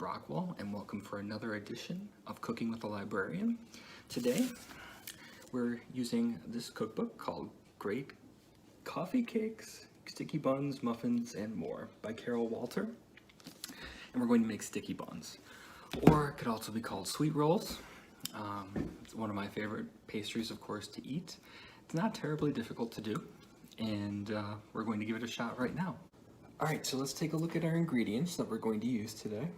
Rachwal, and welcome for another edition of Cooking with the Librarian. Today, we're using this cookbook called Great Coffee Cakes, Sticky Buns, Muffins, and More by Carole Walter. And we're going to make sticky buns, or it could also be called sweet rolls. It's one of my favorite pastries, of course, to eat. It's not terribly difficult to do, and we're going to give it a shot right now. Alright, so let's take a look at our ingredients that we're going to use today.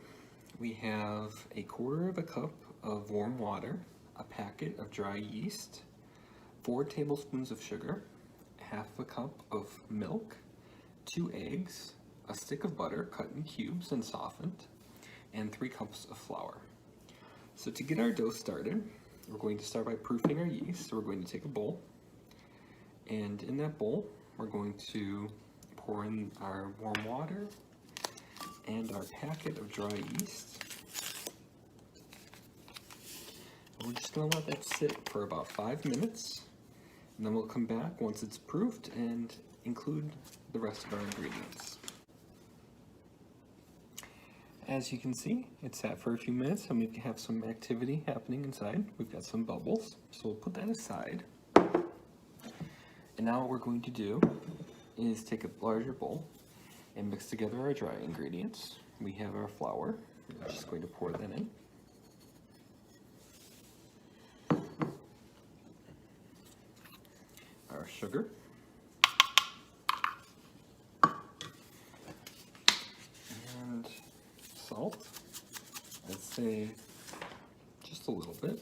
We have a 1/4 cup of warm water, a packet of dry yeast, 4 tablespoons of sugar, 1/2 cup of milk, 2 eggs, a stick of butter cut in cubes and softened, and 3 cups of flour. So to get our dough started, we're going to start by proofing our yeast. So we're going to take a bowl, and in that bowl, we're going to pour in our warm water and our packet of dry yeast. And we're just going to let that sit for about 5 minutes, and then we'll come back once it's proofed and include the rest of our ingredients. As you can see, it's sat for a few minutes and we have some activity happening inside. We've got some bubbles, so we'll put that aside. And now what we're going to do is take a larger bowl and mix together our dry ingredients. We have our flour. We're just going to pour that in. Our sugar. And salt. I'd say just a little bit.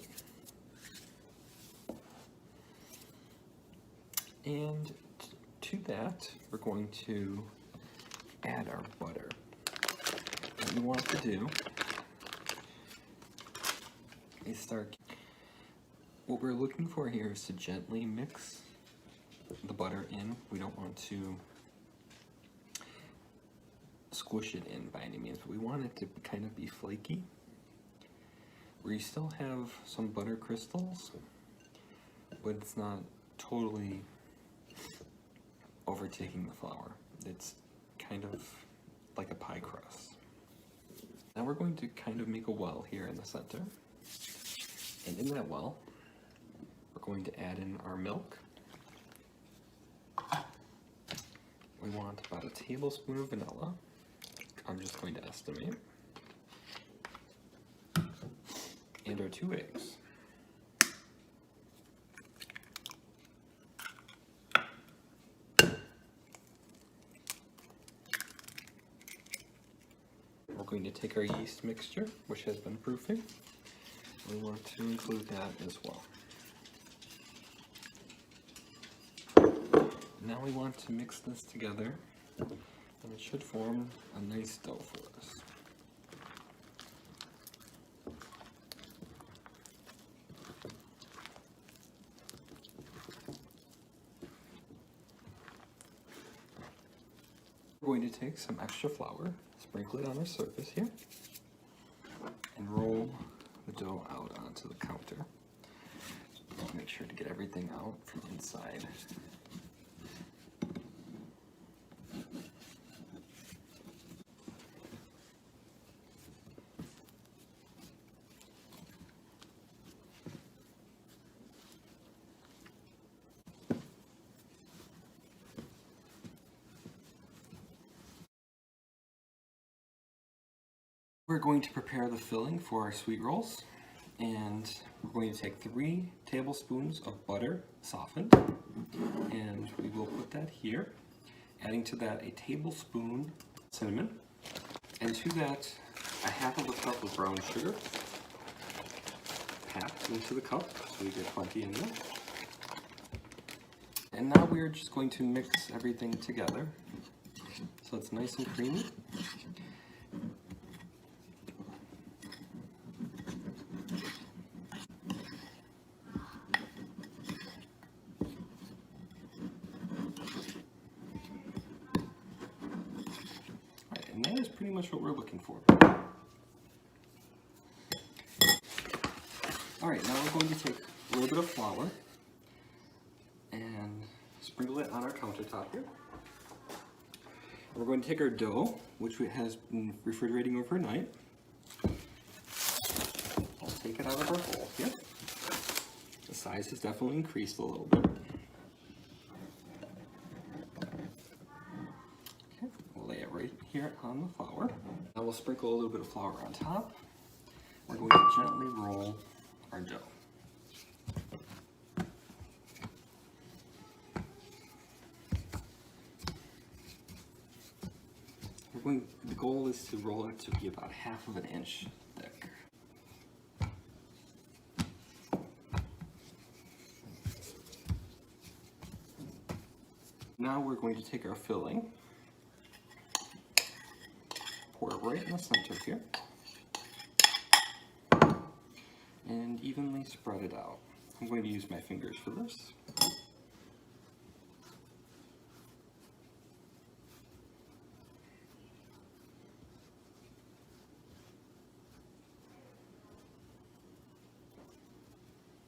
And to that, we're going to add our butter. What you want to do is what we're looking for here is to gently mix the butter in. We don't want to squish it in by any means, but we want it to kind of be flaky, where you still have some butter crystals, but it's not totally overtaking the flour. It's kind of like a pie crust. Now we're going to kind of make a well here in the center. And in that well, we're going to add in our milk. We want about a tablespoon of vanilla. I'm just going to estimate. And our 2 eggs. We're going to take our yeast mixture, which has been proofing. We want to include that as well. Now we want to mix this together, and it should form a nice dough for us. We're going to take some extra flour, sprinkle it on our surface here, and roll the dough out onto the counter. Make sure to get everything out from inside. We're going to prepare the filling for our sweet rolls, and we're going to take 3 tablespoons of butter softened, and we will put that here, adding to that a tablespoon cinnamon, and to that a 1/2 cup of brown sugar packed into the cup, so we get plenty in there. And now we're just going to mix everything together so it's nice and creamy. And that is pretty much what we're looking for. Alright, now we're going to take a little bit of flour and sprinkle it on our countertop here. We're going to take our dough, which has been refrigerating overnight, take it out of our bowl here. The size has definitely increased a little bit. Okay, we'll lay it right here on the flour. Now we'll sprinkle a little bit of flour on top. We're going to gently roll our dough. The goal is to roll it to be about 1/2 of an inch thick. Now we're going to take our filling, pour it right in the center here, and evenly spread it out. I'm going to use my fingers for this.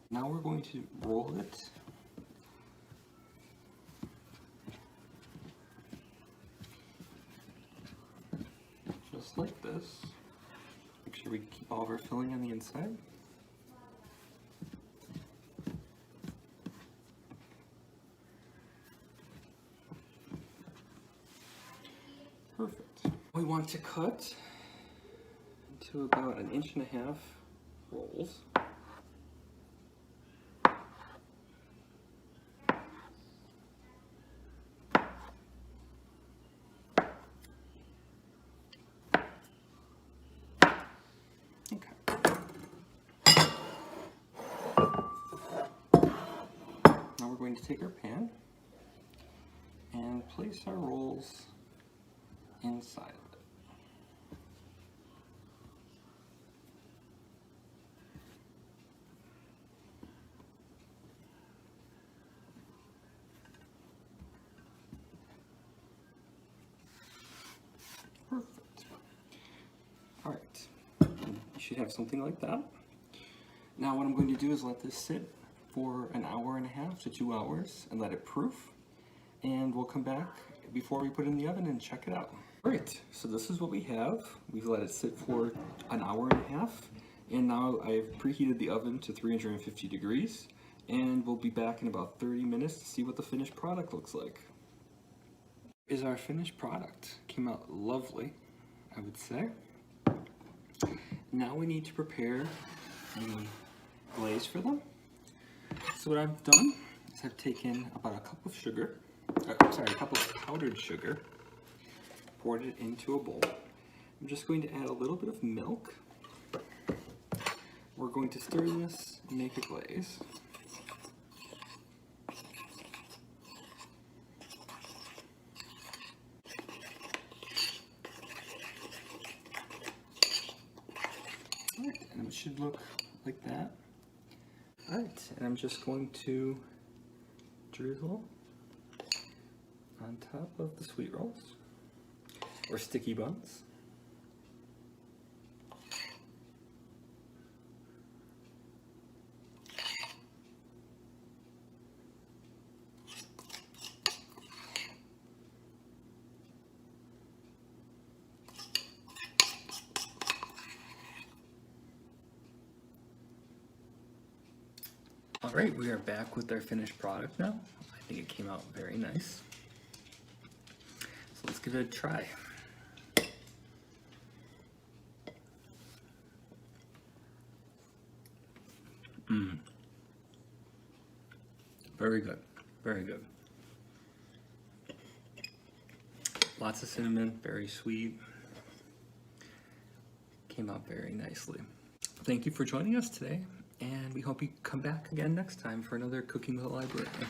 Now we're going to roll it just like this. Make sure we keep all of our filling on the inside. Perfect. We want to cut into about 1.5 inch rolls. Now we're going to take our pan and place our rolls inside of it. Perfect. All right, you should have something like that. Now what I'm going to do is let this sit for 1.5 hours to 2 hours and let it proof, and we'll come back before we put it in the oven and check it out. All right, so this is what we have. We've let it sit for 1.5 hours, and now I've preheated the oven to 350 degrees, and we'll be back in about 30 minutes to see what the finished product looks like. Is our finished product. Came out lovely, I would say. Now we need to prepare the glaze for them. So what I've done is I've taken about a cup of sugar, a cup of powdered sugar, poured it into a bowl. I'm just going to add a little bit of milk. We're going to stir this and make a glaze. Alright, and it should look like that. Alright, and I'm just going to drizzle on top of the sweet rolls, or sticky buns. Alright, we are back with our finished product now. I think it came out very nice. So let's give it a try. Very good, very good. Lots of cinnamon, very sweet. Came out very nicely. Thank you for joining us today, and we hope you come back again next time for another Cooking with a Librarian.